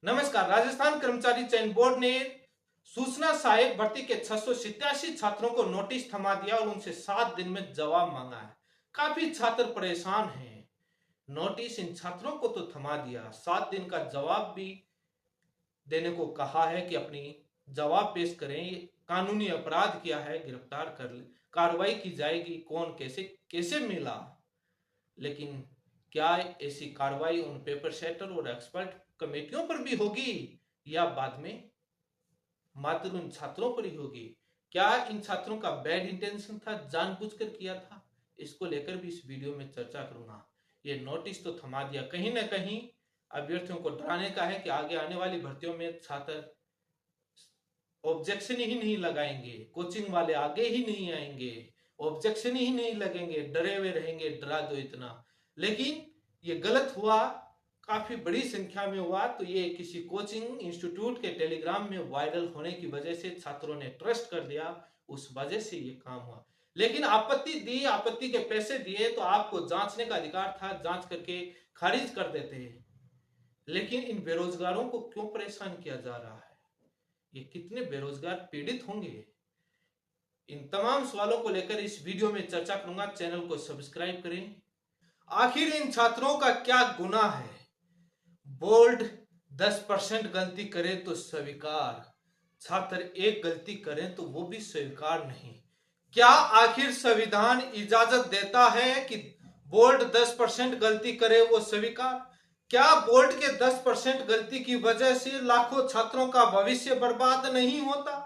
नमस्कार। राजस्थान कर्मचारी चयन बोर्ड ने सूचना सहायक भर्ती के 687 छात्रों को नोटिस थमा दिया और उनसे 7 दिन में जवाब मांगा है। काफी छात्र परेशान हैं। नोटिस इन छात्रों को तो थमा दिया, 7 दिन का जवाब भी देने को कहा है कि अपनी जवाब पेश करें। ये कानूनी अपराध किया है, गिरफ्तार कर कार्रवाई की जाएगी। कौन कैसे कैसे मिला, लेकिन क्या ऐसी कार्रवाई उन पेपर सेटर और एक्सपर्ट कमेटियों पर भी होगी या बाद में मात्र उन छात्रों पर ही होगी? क्या इन छात्रों का बैड इंटेंशन था, जानबूझकर किया था? इसको लेकर भी इस वीडियो में चर्चा करूंगा। ये नोटिस तो थमा दिया, कहीं ना कहीं अभ्यर्थियों को डराने का है कि आगे आने वाली भर्तियों में छात्र ऑब्जेक्शन ही नहीं लगाएंगे, कोचिंग वाले आगे ही नहीं आएंगे, ऑब्जेक्शन ही नहीं लगेंगे, डरे हुए रहेंगे, डरा दो इतना। लेकिन ये गलत हुआ, काफी बड़ी संख्या में हुआ। तो ये किसी कोचिंग इंस्टीट्यूट के टेलीग्राम में वायरल होने की वजह से छात्रों ने ट्रस्ट कर दिया, उस वजह से ये काम हुआ। लेकिन आपत्ति दी, आपत्ति के पैसे दिए तो आपको जांचने का अधिकार था, जांच करके खारिज कर देते हैं। लेकिन इन बेरोजगारों को क्यों परेशान किया जा रहा है? ये कितने बेरोजगार पीड़ित होंगे? इन तमाम सवालों को लेकर इस वीडियो में चर्चा करूंगा। चैनल को सब्सक्राइब करें। आखिर इन छात्रों का क्या गुनाह है? बोर्ड 10% गलती करे तो स्वीकार, छात्र एक गलती करें तो वो भी स्वीकार नहीं। क्या आखिर संविधान इजाजत देता है कि बोर्ड 10% गलती करे वो स्वीकार? क्या बोर्ड के 10% गलती की वजह से लाखों छात्रों का भविष्य बर्बाद नहीं होता?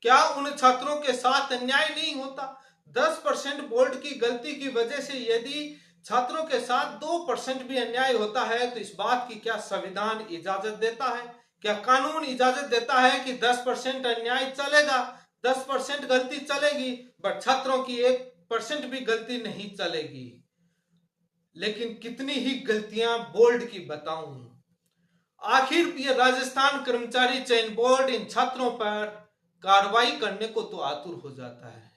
क्या उन छात्रों के साथ अन्याय नहीं होता? 10% बोर्ड की गलती की वजह से यदि छात्रों के साथ 2% भी अन्याय होता है तो इस बात की क्या संविधान इजाजत देता है? क्या कानून इजाजत देता है कि 10% अन्याय चलेगा, 10% गलती चलेगी, बट छात्रों की 1% भी गलती नहीं चलेगी? लेकिन कितनी ही गलतियां बोर्ड की बताऊं। आखिर ये राजस्थान कर्मचारी चयन बोर्ड इन छात्रों पर कार्रवाई करने को तो आतुर हो जाता है।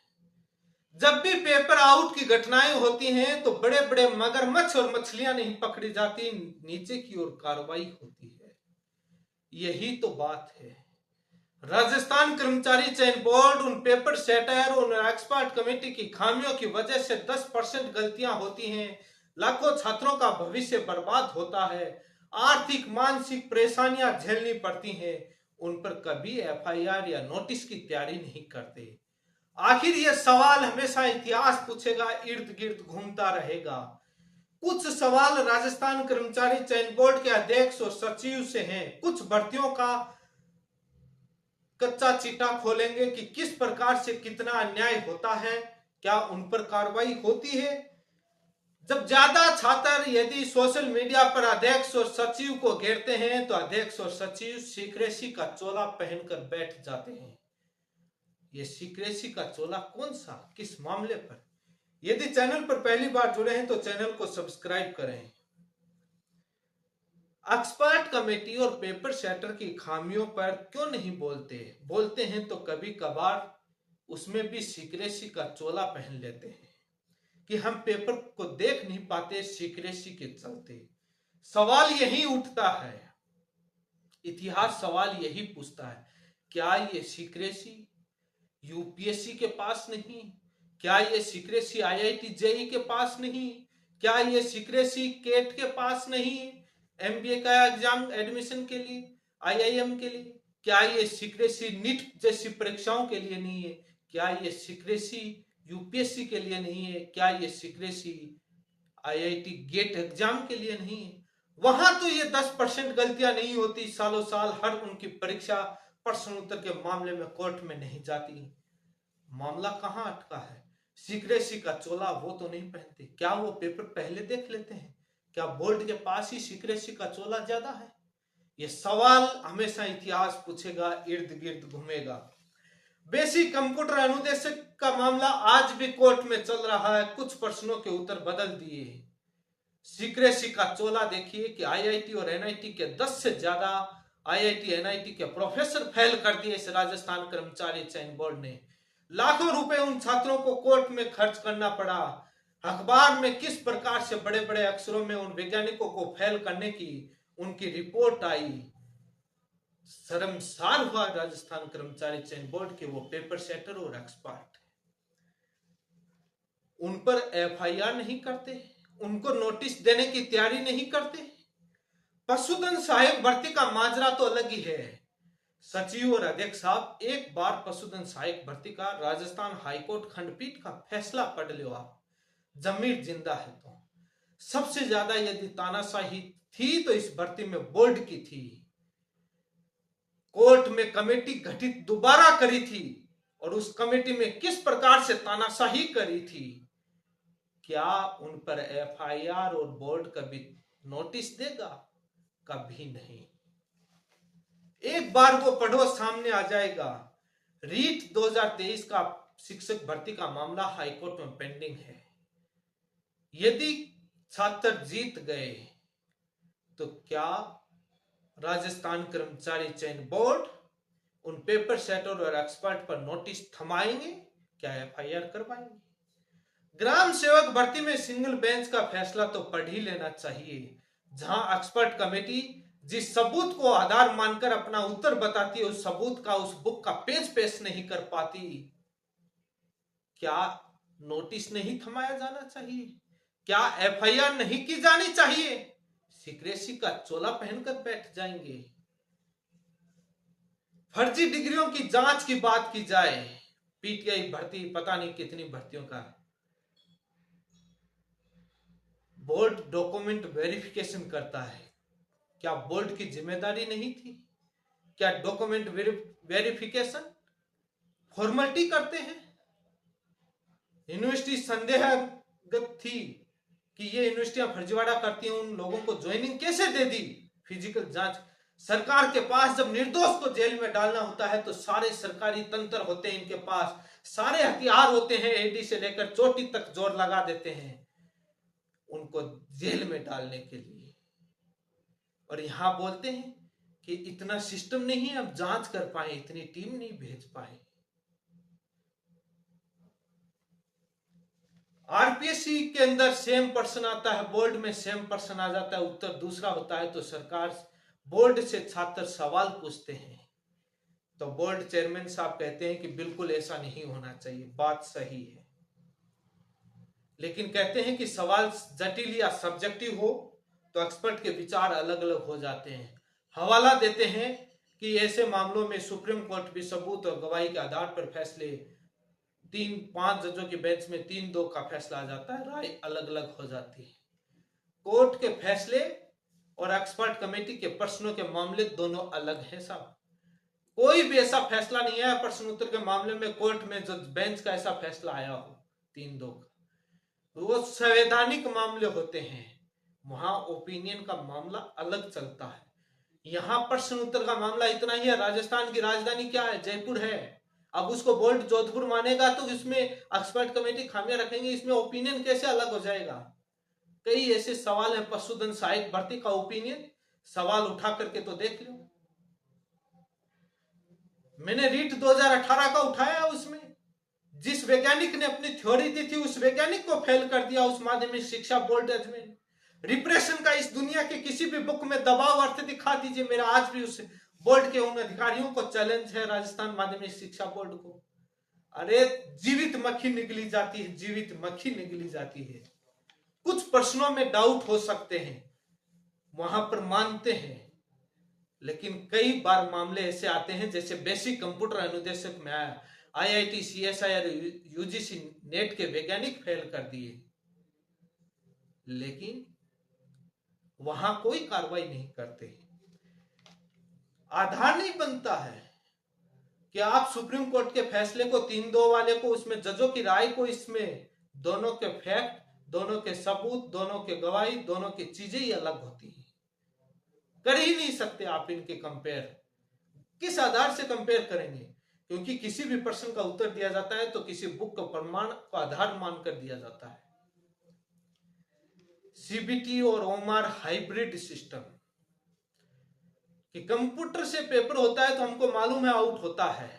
जब भी पेपर आउट की घटनाएं होती हैं तो बड़े बड़े मगरमच्छ और मछलियां नहीं पकड़ी जाती, नीचे की ओर कार्रवाई होती है। यही तो बात है। राजस्थान कर्मचारी चयन बोर्ड उन पेपर सेटर और एक्सपर्ट कमेटी की खामियों की वजह से 10% गलतियां होती हैं, लाखों छात्रों का भविष्य बर्बाद होता है, आर्थिक मानसिक परेशानियां झेलनी पड़ती हैं, उन पर कभी एफआईआर या नोटिस की तैयारी नहीं करते। आखिर यह सवाल हमेशा इतिहास पूछेगा, इर्द गिर्द घूमता रहेगा। कुछ सवाल राजस्थान कर्मचारी चयन बोर्ड के अध्यक्ष और सचिव से हैं। कुछ भर्तियों का कच्चा चिट्ठा खोलेंगे कि किस प्रकार से कितना अन्याय होता है, क्या उन पर कार्रवाई होती है? जब ज्यादा छात्र यदि सोशल मीडिया पर अध्यक्ष और सचिव को घेरते हैं तो अध्यक्ष और सचिव सीक्रेसी का चोला पहनकर बैठ जाते हैं। ये सीक्रेसी का चोला कौन सा, किस मामले पर? यदि चैनल पर पहली बार जुड़े हैं तो चैनल को सब्सक्राइब करें। एक्सपर्ट कमेटी और पेपर सेटर की खामियों पर क्यों नहीं बोलते? बोलते हैं तो कभी कभार उसमें भी सीक्रेसी का चोला पहन लेते हैं कि हम पेपर को देख नहीं पाते सीक्रेसी के चलते। सवाल यही उठता है, इतिहास सवाल यही पूछता है, क्या ये सीक्रेसी यूपीएससी के पास नहीं? क्या ये सीक्रेसी आईआईटी जेई के पास नहीं? क्या ये सीक्रेसी केट के पास नहीं? एमबीए का एग्जाम एडमिशन के लिए, आईआईएम के लिए? क्या ये सीक्रेसी नीट जैसी परीक्षाओं के लिए नहीं है? क्या ये सीक्रेसी यूपीएससी के लिए नहीं है? क्या ये सीक्रेसी आईआईटी गेट एग्जाम के लिए नहीं है? वहां तो ये 10% गलतियां नहीं होती, सालों साल हर उनकी परीक्षा प्रश्न उत्तर के मामले में कोर्ट में नहीं जाती। मामला कहां अटका है? सीक्रेसी का चोला वो तो नहीं पहनते। क्या वो पेपर पहले देख लेते हैं? क्या बोर्ड के पास ही सीक्रेसी का चोला ज्यादा है? ये सवाल हमेशा इतिहास पूछेगा, इर्द गिर्द घूमेगा। बेसिक कंप्यूटर अनुदेशक का मामला आज भी कोर्ट में चल रहा है, कुछ प्रश्नों के उत्तर बदल दिए। सीक्रेसी का चोला देखिए कि आईआईटी और एनआईटी के 10 से ज्यादा आईआईटी एनआईटी के प्रोफेसर फेल कर दिए इस राजस्थान कर्मचारी चयन बोर्ड ने। लाखों रुपए उन छात्रों को कोर्ट में खर्च करना पड़ा। अखबार में किस प्रकार से बड़े बड़े अक्षरों में उन वैज्ञानिकों को फेल करने की उनकी रिपोर्ट आई। शर्मसार हुआ राजस्थान कर्मचारी चयन बोर्ड के वो पेपर सेटर और एक्सपर्ट, उन पर एफआईआर नहीं करते, उनको नोटिस देने की तैयारी नहीं करते। पशुधन सहायक भर्ती का माजरा तो अलग ही है। सचिव और अध्यक्ष साहब, एक बार पशुधन सहायक भर्ती का राजस्थान हाईकोर्ट खंडपीठ का फैसला पढ़ लो आप, जमीर जिंदा है तो। सबसे ज्यादा यदि तानाशाही थी तो इस भर्ती में बोर्ड की थी। कोर्ट में कमेटी गठित दोबारा करी थी और उस कमेटी में किस प्रकार से तानाशाही करी थी, क्या उन पर एफआईआर और बोर्ड कभी नोटिस देगा? कभी नहीं। एक बार वो पढ़ो, सामने आ जाएगा। रीट 2023 का शिक्षक भर्ती का मामला हाईकोर्ट में पेंडिंग है। यदि छात्र जीत गए तो क्या राजस्थान कर्मचारी चयन बोर्ड उन पेपर सेटर और एक्सपर्ट पर नोटिस थमाएंगे? क्या एफआईआर करवाएंगे? ग्राम सेवक भर्ती में सिंगल बेंच का फैसला तो पढ़ ही लेना चाहिए, जहां एक्सपर्ट कमेटी जिस सबूत को आधार मानकर अपना उत्तर बताती है, उस सबूत का, उस बुक का पेज पेश नहीं कर पाती। क्या नोटिस नहीं थमाया जाना चाहिए? क्या एफआईआर नहीं की जानी चाहिए? सीक्रेसी का चोला पहनकर बैठ जाएंगे। फर्जी डिग्रियों की जांच की बात की जाए, पीटीआई भर्ती, पता नहीं कितनी भर्तियों का बोर्ड डॉक्यूमेंट वेरिफिकेशन करता है। क्या बोर्ड की जिम्मेदारी नहीं थी? क्या डॉक्यूमेंट वेरिफिकेशन फॉर्मेलिटी करते हैं? यूनिवर्सिटी संदेहगत थी कि ये यूनिवर्सिटियां फर्जीवाड़ा करती हैं, उन लोगों को ज्वाइनिंग कैसे दे दी? फिजिकल जांच। सरकार के पास जब निर्दोष को जेल में डालना होता है तो सारे सरकारी तंत्र होते हैं, इनके पास सारे हथियार होते हैं, एडी से लेकर चोटी तक जोर लगा देते हैं उनको जेल में डालने के लिए। और यहां बोलते हैं कि इतना सिस्टम नहीं है, अब जांच कर पाए, इतनी टीम नहीं भेज पाए। आरपीएससी के अंदर सेम पर्सन आता है, बोर्ड में सेम पर्सन आ जाता है, उत्तर दूसरा होता है तो सरकार बोर्ड से छात्र सवाल पूछते हैं तो बोर्ड चेयरमैन साहब कहते हैं कि बिल्कुल ऐसा नहीं होना चाहिए, बात सही है। लेकिन कहते हैं कि सवाल जटिल या सब्जेक्टिव हो तो एक्सपर्ट के विचार अलग अलग हो जाते हैं। हवाला देते हैं कि ऐसे मामलों में सुप्रीम कोर्ट भी सबूत और गवाही के आधार पर फैसले 3-5 जजों की बेंच में 3-2 का फैसला आ जाता है, राय अलग अलग हो जाती है। कोर्ट के फैसले और एक्सपर्ट कमेटी के प्रश्नों के मामले दोनों अलग हैं साहब। कोई भी ऐसा फैसला नहीं आया प्रश्न उत्तर के मामले में कोर्ट में जो बेंच का ऐसा फैसला आया हो 3-2 का, वो संवैधानिक मामले होते हैं, वहां ओपिनियन का मामला अलग चलता है। यहां प्रश्न उत्तर का मामला इतना ही है, राजस्थान की राजधानी क्या है? जयपुर है। अब उसको बोर्ड जोधपुर मानेगा तो इसमें एक्सपर्ट कमेटी खामियां रखेंगे, इसमें ओपिनियन कैसे अलग हो जाएगा? कई ऐसे सवाल हैं। पशुधन सहायक भर्ती का ओपिनियन सवाल उठा करके तो देख लो, मैंने रीट 2018 का उठाया, उसमें जिस वैज्ञानिक ने अपनी थ्योरी दी थी उस वैज्ञानिक को फेल कर दिया उस माध्यमिक शिक्षा बोर्ड जजमेंट। रिप्रेशन का इस दुनिया के किसी भी बुक में दबाव अर्थ दिखा दीजिए, मेरा आज भी उस बोर्ड के उन अधिकारियों को चैलेंज है, राजस्थान माध्यमिक शिक्षा बोर्ड को। अरे जीवित मक्खी निकली जाती है, जीवित मक्खी निकली जाती है। कुछ प्रश्नों में डाउट हो सकते हैं, वहां पर मानते हैं, लेकिन कई बार मामले ऐसे आते हैं जैसे बेसिक कंप्यूटर अनुदेशक में आया, आईआईटी सीएसआई और यूजीसी नेट के वैज्ञानिक फेल कर दिए, लेकिन वहां कोई कार्रवाई नहीं करते। आधार नहीं बनता है कि आप सुप्रीम कोर्ट के फैसले को 3-2 वाले को, उसमें जजों की राय को, इसमें दोनों के फैक्ट, दोनों के सबूत, दोनों के गवाही, दोनों की चीजें ही अलग होती हैं, कर ही नहीं सकते आप इनके कंपेयर। किस आधार से कंपेयर करेंगे? क्योंकि किसी भी प्रश्न का उत्तर दिया जाता है तो किसी बुक का प्रमाण को आधार मानकर दिया जाता है। सीबीटी और ओमार हाइब्रिड सिस्टम कि कंप्यूटर से पेपर होता है तो हमको मालूम है आउट होता है,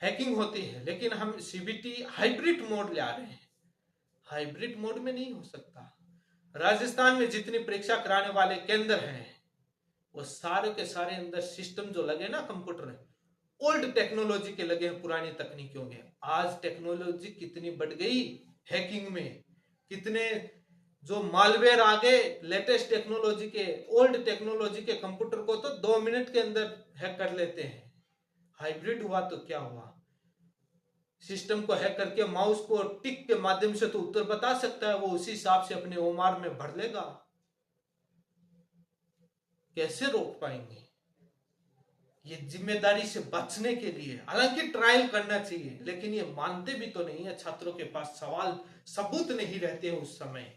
हैकिंग होती है, लेकिन हम सीबीटी हाइब्रिड मोड ले आ रहे हैं। हाइब्रिड मोड में नहीं हो सकता। राजस्थान में जितनी परीक्षा कराने वाले केंद्र हैं वो सारे के सारे अंदर सिस्टम जो लगे ना कंप्यूटर, ओल्ड टेक्नोलॉजी के लगे हैं, पुरानी तकनीकियों के। आज टेक्नोलॉजी कितनी बढ़ गई हैकिंग में, कितने जो मालवेयर आ गए लेटेस्ट टेक्नोलॉजी के, ओल्ड टेक्नोलॉजी के कंप्यूटर को तो 2 मिनट के अंदर हैक कर लेते हैं। हाइब्रिड हुआ तो क्या हुआ, सिस्टम को हैक करके माउस को टिक के माध्यम से तो उत्तर बता सकता है, वो उसी हिसाब से अपने ओमार में भर लेगा। कैसे रोक पाएंगे? ये जिम्मेदारी से बचने के लिए हालांकि ट्रायल करना चाहिए, लेकिन ये मानते भी तो नहीं है। छात्रों के पास सवाल सबूत नहीं रहते उस समय,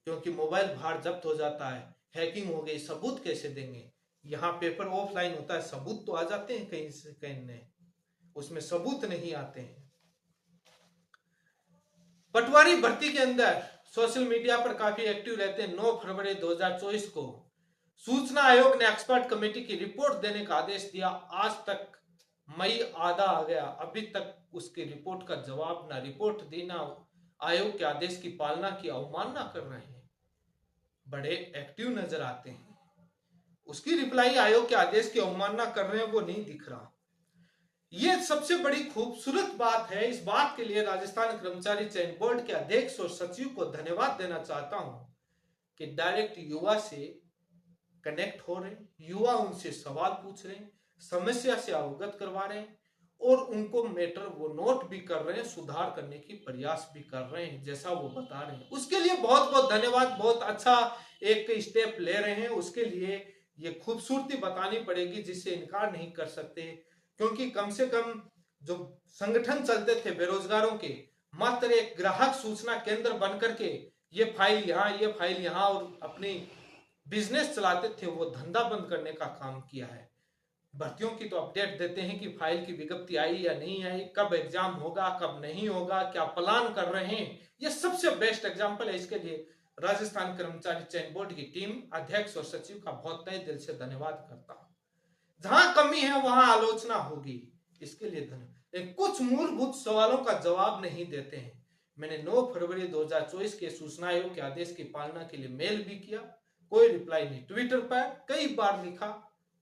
क्योंकि मोबाइल बाहर जब्त हो जाता है, हैकिंग हो गई, सबूत कैसे देंगे? यहाँ पेपर ऑफलाइन होता है, सबूत तो आ जाते हैं कहीं से कहीं, उसमें सबूत नहीं आते हैं। पटवारी भर्ती के अंदर सोशल मीडिया पर काफी एक्टिव रहते हैं। 9 फरवरी 2024 को सूचना आयोग ने एक्सपर्ट कमेटी की रिपोर्ट देने का आदेश दिया। आज तक मई आधा आ गया, अभी तक उसकी रिपोर्ट का जवाब ना रिपोर्ट दी, ना आयोग के आदेश की पालना की, अवमानना कर रहे हैं। बड़े एक्टिव नजर आते हैं, उसकी रिप्लाई आयोग के आदेश की अवमानना कर रहे हैं वो नहीं दिख रहा। ये सबसे बड़ी खूबसूरत बात है। इस बात के लिए राजस्थान कर्मचारी चयन बोर्ड के अध्यक्ष और सचिव को धन्यवाद देना चाहता हूं कि डायरेक्ट युवा से कनेक्ट हो रहे हैं, युवा उनसे सवाल पूछ रहे हैं, समस्या से अवगत करवा रहे हैं और उनको मैटर वो नोट भी कर रहे हैं, सुधार करने की प्रयास भी कर रहे हैं जैसा वो बता रहे हैं। उसके लिए बहुत बहुत धन्यवाद। बहुत अच्छा एक स्टेप ले रहे हैं, उसके लिए ये खूबसूरती बतानी पड़ेगी जिससे इनकार नहीं कर सकते। क्योंकि कम से कम जो संगठन चलते थे बेरोजगारों के, मात्र एक ग्राहक सूचना केंद्र बन करके ये फाइल यहाँ, ये फाइल यहाँ और अपनी बिजनेस चलाते थे, वो धंधा बंद करने का काम किया है। भर्तियों की तो अपडेट देते हैं कि फाइल की विज्ञप्ति आई या नहीं आई, कब एग्जाम होगा, कब नहीं होगा, क्या प्लान कर रहे हैं। ये सबसे बेस्ट एग्जाम्पल है। इसके लिए राजस्थान कर्मचारी चयन बोर्ड की टीम, अध्यक्ष और सचिव का बहुत तहे दिल से धन्यवाद करता हूं। जहां कमी है वहां आलोचना होगी, इसके लिए धन्यवाद। कुछ मूलभूत सवालों का जवाब नहीं देते हैं। मैंने 9 फरवरी 2024 के सूचना आयोग के आदेश की पालना के लिए मेल भी किया, कोई रिप्लाई नहीं। ट्विटर पर कई बार लिखा,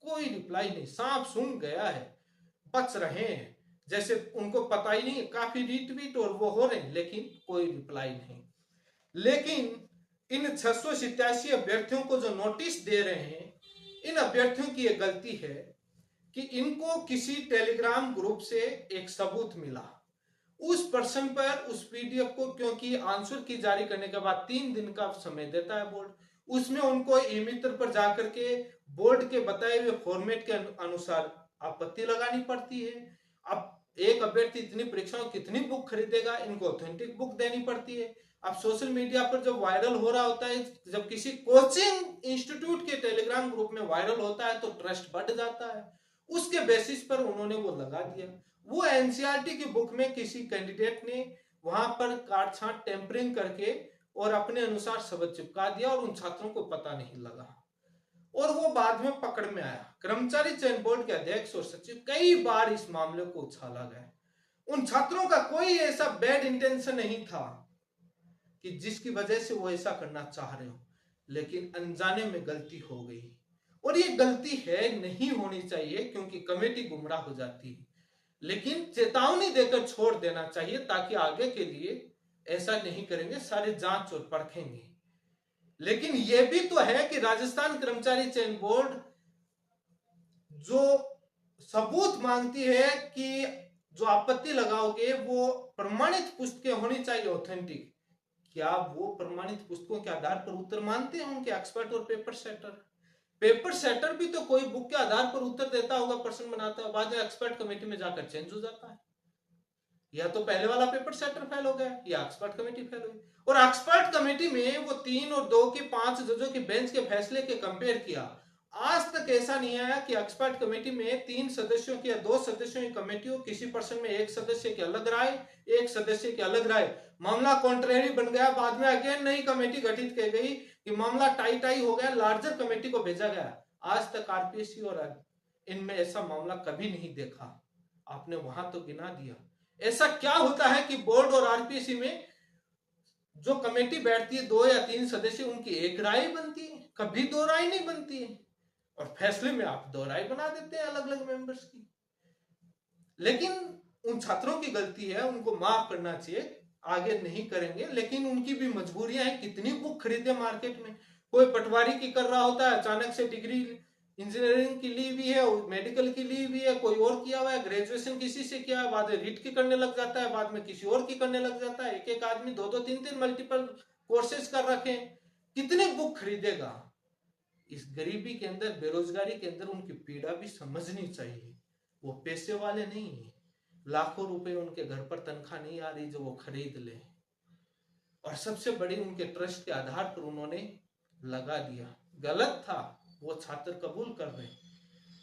कोई रिप्लाई नहीं। सांप सूंघ गया है, बच रहे हैं जैसे उनको पता ही नहीं। काफी रीट्वीट और वो हो रहे हैं, लेकिन कोई रिप्लाई नहीं। लेकिन इन 687 अभ्यर्थियों को जो नोटिस दे रहे हैं, इन अभ्यर्थियों की यह गलती है कि इनको किसी टेलीग्राम ग्रुप से एक सबूत मिला, उस पर्सन पर उस पीडीएफ को, क्योंकि आंसर की जारी करने के बाद 3 दिन का समय देता है बोर्ड, उसमें उनको ई मित्र पर जाकर के बोर्ड के बताए हुए फॉर्मेट के अनुसार आपत्ति लगानी पड़ती है। अब एक अभ्यर्थी इतनी परीक्षाओं कितनी बुक खरीदेगा, इनको ऑथेंटिक बुक देनी पड़ती है। अब सोशल मीडिया पर जब वायरल हो रहा होता है, जब किसी कोचिंग इंस्टीट्यूट के टेलीग्राम ग्रुप में वायरल होता है तो ट्रस्ट बढ़ जाता है। उसके बेसिस पर उन्होंने वो लगा दिया। वो एनसीईआरटी की बुक में किसी कैंडिडेट ने वहां पर काट छांट टेम्परिंग करके और अपने अनुसार शब्द चिपका दिया और उन छात्रों को पता नहीं लगा और वो बाद में पकड़ में आया। कर्मचारी चयन बोर्ड के अध्यक्ष और सचिव कई बार इस मामले को उछाला गया। उन छात्रों का कोई ऐसा बैड इंटेंशन नहीं था कि जिसकी वजह से वो ऐसा करना चाह रहे हो, लेकिन अनजाने में गलती हो गई और ये गलती है, नहीं होनी चाहिए, क्योंकि कमेटी गुमराह हो जाती है। लेकिन चेतावनी देकर छोड़ देना चाहिए ताकि आगे के लिए ऐसा नहीं करेंगे, सारे जांच और परखेंगे। लेकिन यह भी तो है कि राजस्थान कर्मचारी चयन बोर्ड जो सबूत मांगती है कि जो आपत्ति लगाओगे वो प्रमाणित पुस्तकें होनी चाहिए, ऑथेंटिक। क्या वो प्रमाणित पुस्तकों के आधार पर उत्तर मानते हैं उनके एक्सपर्ट और पेपर सेटर? पेपर सेटर भी तो कोई बुक के आधार पर उत्तर देता होगा, प्रश्न बनाता है, बाद में एक्सपर्ट कमेटी में जाकर चेंज हो जाता है। या तो पहले वाला पेपर सेटर फेल हो गया या एक्सपर्ट कमेटी फेल हुई। और एक्सपर्ट कमेटी में वो 3 और 2 की 5 जजों की बेंच के फैसले के कंपेयर किया। आज तक ऐसा नहीं आया कि एक्सपर्ट कमेटी में 3 सदस्यों की या 2 सदस्यों की कमेटी हो, किसी पर्सन में एक सदस्य की अलग राय, एक सदस्य की अलग राय, मामला कॉन्ट्रेरी बन गया, बाद में अगेन नई कमेटी गठित की गई कि मामला टाई हो गया, लार्जर कमेटी को भेजा गया। आज तक आरपीएससी और इनमें ऐसा मामला कभी नहीं देखा। आपने वहां तो गिना दिया। ऐसा क्या होता है कि बोर्ड और आरपीएससी में जो कमेटी बैठती है 2 या 3 सदस्य, उनकी एक राय बनती है, कभी 2 राय नहीं बनती है। और फैसले में आप दो राय बना देते हैं अलग अलग मेंबर्स की। लेकिन उन छात्रों की गलती है, उनको माफ करना चाहिए, आगे नहीं करेंगे। लेकिन उनकी भी मजबूरियां हैं, कितनी बुक खरीदे मार्केट में। कोई पटवारी की कर रहा होता है, अचानक से डिग्री इंजीनियरिंग की ली भी है, मेडिकल की ली भी है, कोई और किया हुआ है, ग्रेजुएशन किसी से किया है, बाद में रीट की करने लग जाता है, बाद में किसी और की करने लग जाता है। एक एक आदमी दो दो तीन तीन मल्टीपल कोर्सेज कर रखे, कितने बुक खरीदेगा। इस गरीबी के अंदर, बेरोजगारी के अंदर उनकी पीड़ा भी समझनी चाहिए। वो पैसे वाले नहीं है, लाखों रुपए उनके घर पर तनख्वाह नहीं आ रही जो वो खरीद ले। और सबसे बड़ी उनके ट्रस्ट के आधार पर उन्होंने लगा दिया। गलत था, वो छात्र कबूल कर रहे,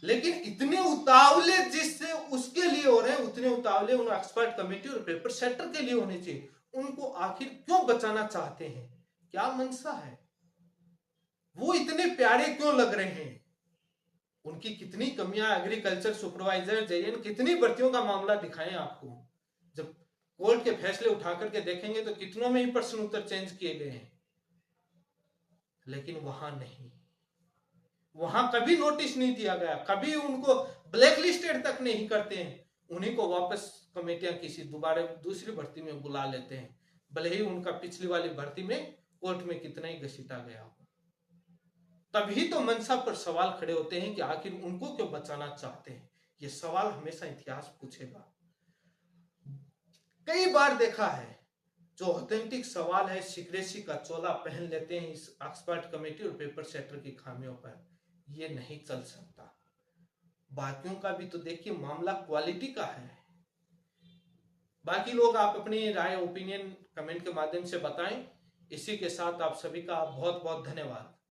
लेकिन इतने उतावले जिससे उसके लिए हो रहे हैं, उतने उतावले उन एक्सपर्ट कमेटी और पेपर सेटर के लिए होने चाहिए। उनको आखिर क्यों बचाना चाहते हैं, क्या मंशा है, वो इतने प्यारे क्यों लग रहे हैं, उनकी कितनी कमियां, एग्रीकल्चर सुपरवाइजर, जेएन, कितनी भर्तियों का मामला दिखाएं आपको। जब कोर्ट के फैसले उठा करके देखेंगे तो कितनों में ही प्रश्न उत्तर चेंज किए गए हैं। लेकिन वहां नहीं, वहां कभी नोटिस नहीं दिया गया, कभी उनको ब्लैक लिस्टेड तक नहीं करते हैं। उन्हीं को वापस कमेटियां किसी दोबारा दूसरी भर्ती में बुला लेते हैं, भले ही उनका पिछली वाली भर्ती में कोर्ट में कितना ही घसीटा गया हो। तभी तो मनसा पर सवाल खड़े होते हैं कि आखिर उनको क्यों बचाना चाहते हैं। ये सवाल हमेशा इतिहास पूछेगा। कई बार देखा है, जो ऑथेंटिक सवाल है, सीक्रेसी का चोला पहन लेते हैं इस एक्सपर्ट कमेटी और पेपर सेटर की खामियों पर। ये नहीं चल सकता। बाकियों का भी तो देखिए, मामला क्वालिटी का है। बाकी लोग आप अपनी राय, ओपिनियन कमेंट के माध्यम से बताएं। इसी के साथ आप सभी का बहुत बहुत धन्यवाद।